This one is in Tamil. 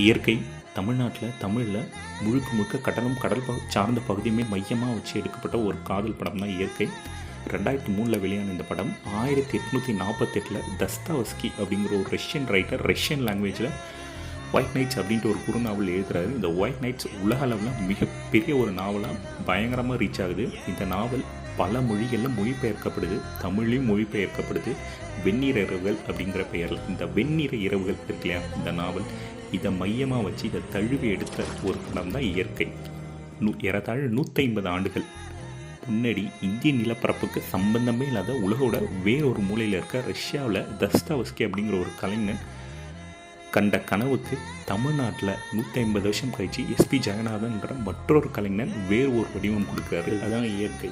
இயற்கை தமிழ்நாட்டில் தமிழில் முழுக்க முழுக்க கடல் சார்ந்த பகுதியுமே மையமாக வச்சு எடுக்கப்பட்ட ஒரு காதல் படம் தான் இயற்கை. 2003 வெளியான இந்த படம் 1848 தஸ்தாவஸ்கி அப்படிங்கிற ஒரு ரஷ்யன் ரைட்டர் ரஷ்யன் லாங்குவேஜில் ஒயிட் நைட்ஸ் அப்படின்ட்டு ஒரு குறுநாவல் எழுதுறாரு. இந்த ஒயிட் நைட்ஸ் உலக அளவில் மிகப்பெரிய ஒரு நாவலாக பயங்கரமாக ரீச் ஆகுது. இந்த நாவல் பல மொழிகளில் மொழிபெயர்க்கப்படுது, தமிழ்லையும் மொழிபெயர்க்கப்படுது. வெந்நீர இரவுகள் அப்படிங்கிற பெயரில் இந்த வெந்நீர இரவுகள் இருக்கு இல்லையா, இந்த நாவல் இதை மையமாக வச்சு இதை தழுவி எடுத்த ஒரு படம் தான் இயற்கை. ஏறத்தாழ 150 ஆண்டுகள் முன்னாடி இந்திய நிலப்பரப்புக்கு சம்பந்தமே இல்லாத உலகோட வேறொரு மூலையில் இருக்க ரஷ்யாவில் தஸ்தாவஸ்கி அப்படிங்கிற ஒரு கலைஞன் கண்ட கனவுக்கு தமிழ்நாட்டில் 150 வருஷம் கழிச்சு எஸ்பி ஜெகநாதன்ற மற்றொரு கலைஞன் வேறு ஒரு வடிவம் கொடுக்குறாரு. அதுதான் இயற்கை.